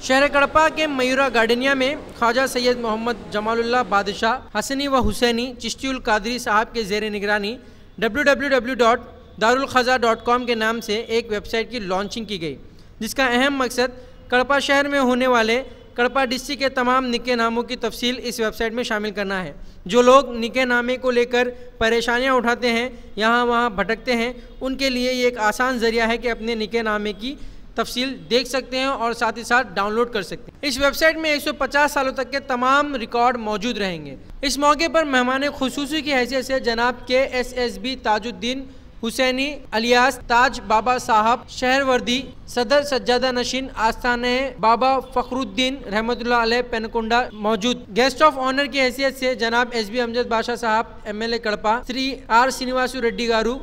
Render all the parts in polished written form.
शहर कड़पा के मयूरा गार्डनिया में ख्वाजा सैयद मोहम्मद जमालुल्लाह बादशाह हसनी व हुसैनी चिश्ती कादरी साहब के ज़ेर निगरानी www.darulkhaza.com के नाम से एक वेबसाइट की लॉन्चिंग की गई, जिसका अहम मकसद कड़पा शहर में होने वाले कड़पा डिस्ट्रिक्ट के तमाम निके नामों की तफसील इस वेबसाइट में शामिल करना है। जो लोग निके नामे को लेकर परेशानियां उठाते हैं, यहाँ वहाँ भटकते हैं, उनके लिए ये एक आसान ज़रिया है कि अपने निके नामे की तफसील देख सकते हैं और साथ ही साथ डाउनलोड कर सकते हैं। इस वेबसाइट में 150 सालों तक के तमाम रिकॉर्ड मौजूद रहेंगे। इस मौके पर मेहमान खुसूसी की हैसियत से जनाब के SSB ताजुद्दीन हुसैनी अलियास ताज बाबा साहब शहरवर्दी सदर सज्जादा नशीन आस्थाने बाबा फखरुद्दीन रहमतुल्लाह अलैह पेनकुंडा मौजूद। गेस्ट ऑफ ऑनर की हैसियत से जनाब SB अमजद बादशाह साहब MLA कड़पा, श्री R श्रीनिवासु रेड्डी गारू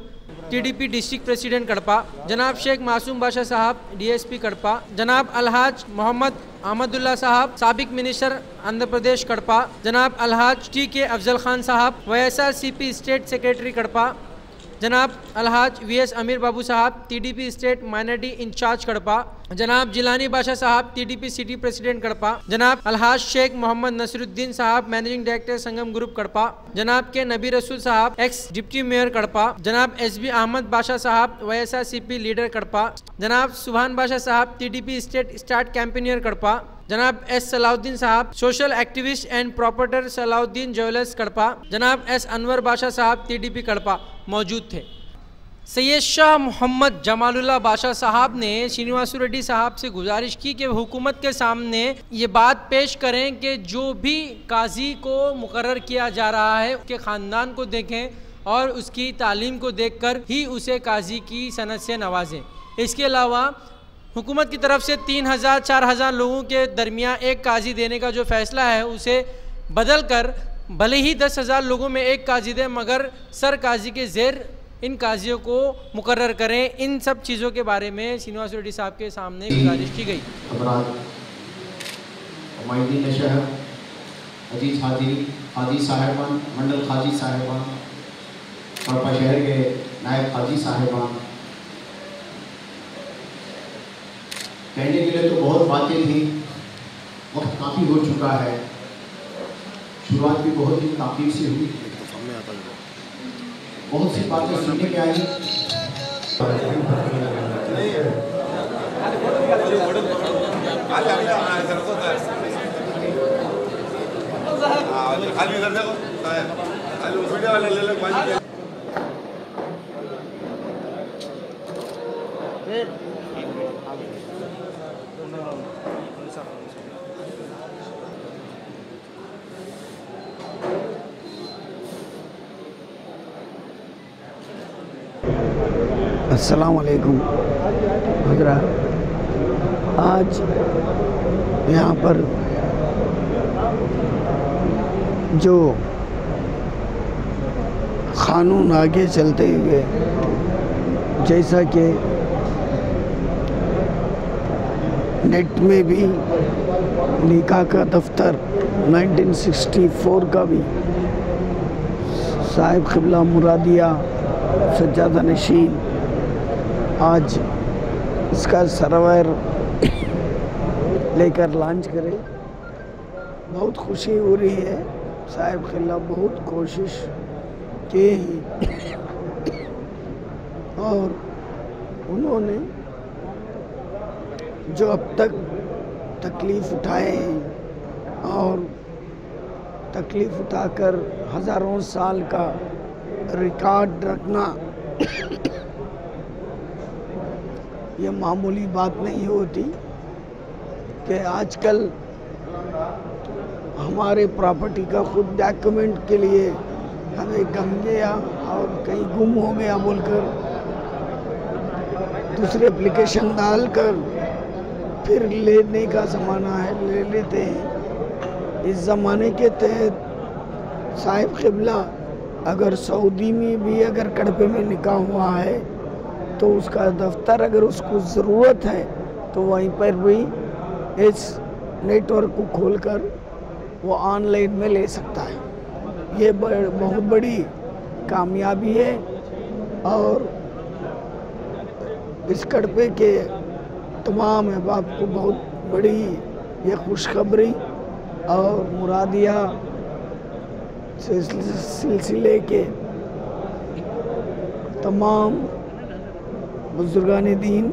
TDP डिस्ट्रिक्ट प्रेसिडेंट कड़पा, जनाब शेख मासूम बादशाह साहब DSP कड़पा, जनाब अलहाज मोहम्मद अहमदुल्ला साहब साबिक मिनिस्टर आंध्र प्रदेश कड़पा, जनाब अलहाज TK अफजल खान साहब YSRCP स्टेट सेक्रेटरी कड़पा, जनाब अलहाज VS अमीर बाबू साहब TDP state minority incharge Kadapa, जनाब जिलानी बादशाह साहब TDP सिटी प्रेसिडेंट कड़पा, जनाब अलहाज शेख मोहम्मद नसीरुद्दीन साहब मैनेजिंग डायरेक्टर संगम ग्रुप कड़पा, जनाब के नबी रसूल साहब एक्स डिप्टी मेयर कड़पा, जनाब SB अहमद बादशाह साहब YSRCP लीडर कड़पा, जनाब सुभान बादशाह साहब TDP state start campaigner Kadapa, जनाब S सलाउद्दीन साहब social activist and proprietor Salauddin jewellers Kadapa, जनाब S अनवर बादशाह साहब TDP कड़पा मौजूद थे। सैयद शाह मोहम्मद जमालुल्लाह बादशाह साहब ने श्रीनिवासु रेड्डी साहब से गुजारिश की कि हुकूमत के सामने ये बात पेश करें कि जो भी काजी को मुकर्रर किया जा रहा है उसके ख़ानदान को देखें और उसकी तालीम को देखकर ही उसे काजी की सनद से नवाजें। इसके अलावा हुकूमत की तरफ से 3000-4000 लोगों के दरमियान एक काजी देने का जो फ़ैसला है उसे बदल कर भले ही 10,000 लोगों में एक काजी दें, मगर सर काजी के ज़ेर इन काजियों को मुकर्रर करें। इन सब चीज़ों के बारे में श्रीनिवासु रेड्डी साहब के सामने गुजारिश की गई। अजीज हाजी साहिबान, मंडल खाजी साहिबान, कड़पा शहर के नायब खाजी साहिबान, कहने के लिए तो बहुत बातें थी, वक्त काफ़ी हो चुका है। शुरुआत भी बहुत ही ताकीद से हुई, बहुत सी बातें सुनने के आई। अस्सलाम वालेकुम हज़रात, आज यहाँ पर जो क़ानून आगे चलते हुए, जैसा कि नेट में भी निकाह का दफ्तर 1964 का भी साहिब क़िबला मुरादिया सज्जादा नशीन आज इसका सर्वर लेकर लॉन्च करे, बहुत खुशी हो रही है। साहिब क़िबला बहुत कोशिश की और उन्होंने जो अब तक तकलीफ़ उठाए हैं और तकलीफ़ उठाकर हज़ारों साल का रिकॉर्ड रखना ये मामूली बात नहीं होती कि आजकल हमारे प्रॉपर्टी का खुद डॉक्यूमेंट के लिए हमें गम गया और कहीं गुम हो गया बोलकर दूसरे एप्लीकेशन डालकर फिर लेने का ज़माना है, ले लेते हैं। इस ज़माने के तहत साहिब क़िबला अगर सऊदी में भी अगर कड़पे में निकाह हुआ है तो उसका दफ्तर अगर उसको ज़रूरत है तो वहीं पर भी इस नेटवर्क को खोलकर वो ऑनलाइन में ले सकता है। ये बहुत बड़ी कामयाबी है और इस कड़पे के तमाम अहबाब को बहुत बड़ी ये खुशखबरी और मुरादिया सिलसिले के तमाम बुजुर्गान दीन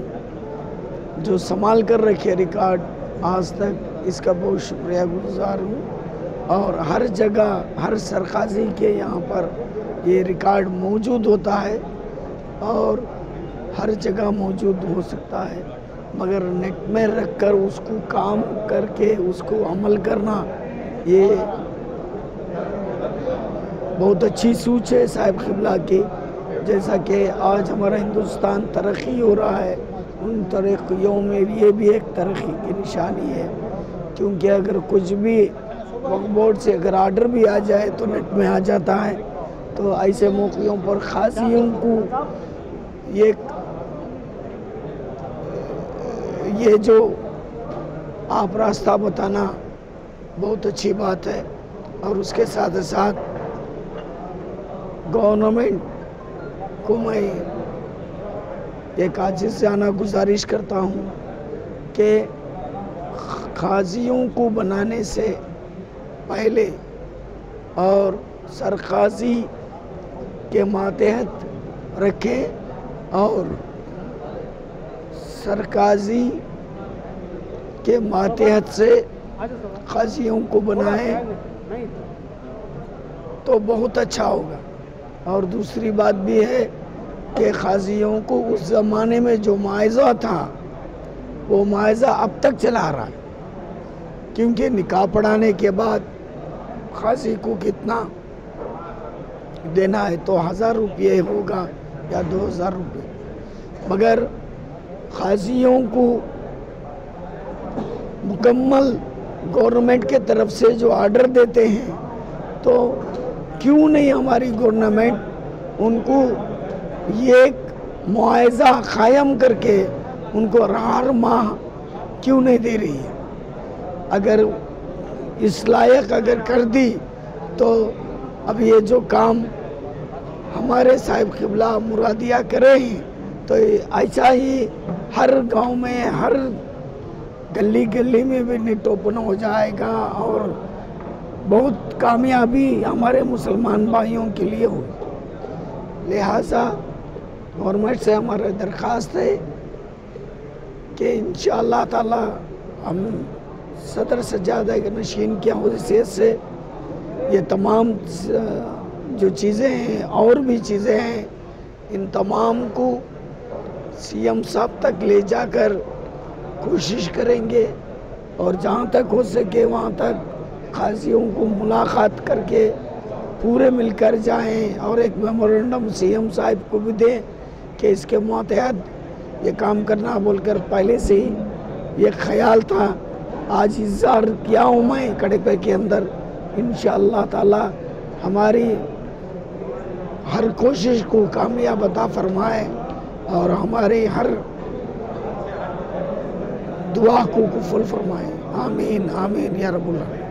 जो संभाल कर रखे रिकॉर्ड आज तक, इसका बहुत शुक्रिया गुजार हूँ। और हर जगह हर सरकाजी के यहाँ पर ये रिकॉर्ड मौजूद होता है और हर जगह मौजूद हो सकता है, मगर नेट में रख कर उसको काम करके उसको अमल करना ये बहुत अच्छी सोच है साहिब क़िबला की। जैसा कि आज हमारा हिंदुस्तान तरक्की हो रहा है, उन तरक्कियों में ये भी एक तरक्की की निशानी है, क्योंकि अगर कुछ भी वक्फ बोर्ड से अगर आर्डर भी आ जाए तो नेट में आ जाता है। तो ऐसे मौक़ों पर खासियों को ये जो आप रास्ता बताना बहुत अच्छी बात है। और उसके साथ साथ गवर्नमेंट को मैं एक आजिज़ाना गुजारिश करता हूँ कि काजियों को बनाने से पहले और सरकाजी के मातहत रखें और सरकाजी के मातहत से काजियों को बनाएं तो बहुत अच्छा होगा। और दूसरी बात भी है कि काजियों को उस ज़माने में जो मुआवज़ा था वो मुआवज़ा अब तक चला रहा है, क्योंकि निकाह पढ़ाने के बाद काजी को कितना देना है तो 1000 रुपये होगा या 2000 रुपये, मगर काजियों को मुकम्मल गवर्नमेंट के तरफ से जो आर्डर देते हैं तो क्यों नहीं हमारी गवर्नमेंट उनको ये मुआवज़ा कायम करके उनको हर माह क्यों नहीं दे रही है। अगर इस लायक अगर कर दी तो अब ये जो काम हमारे साहिब क़िबला मुरादिया करे हैं तो ऐसा ही हर गांव में हर गली गली में भी नेट ओपन हो जाएगा और बहुत कामयाबी हमारे मुसलमान भाइयों के लिए होगी। लिहाजा गवर्नमेंट से हमारा दरख्वास्त है कि इंशाअल्लाह ताला हम सदर सज्जादा के नशीन की हैसियत से ये तमाम जो चीज़ें हैं और भी चीज़ें हैं, इन तमाम को सीएम साहब तक ले जाकर कोशिश करेंगे और जहाँ तक हो सके वहाँ तक काजियों को मुलाकात करके पूरे मिलकर जाएं और एक मेमोरेंडम सीएम साहब को भी दें कि इसके मातहत ये काम करना बोलकर पहले से ही ये ख्याल था। आज इज़हार किया हूँ मैं कड़े के अंदर। इंशाअल्लाह ताला हमारी हर कोशिश को कामयाब अता फरमाए और हमारी हर दुआ को कबूल फरमाए। आमीन आमीन या रब्बुल आमीन।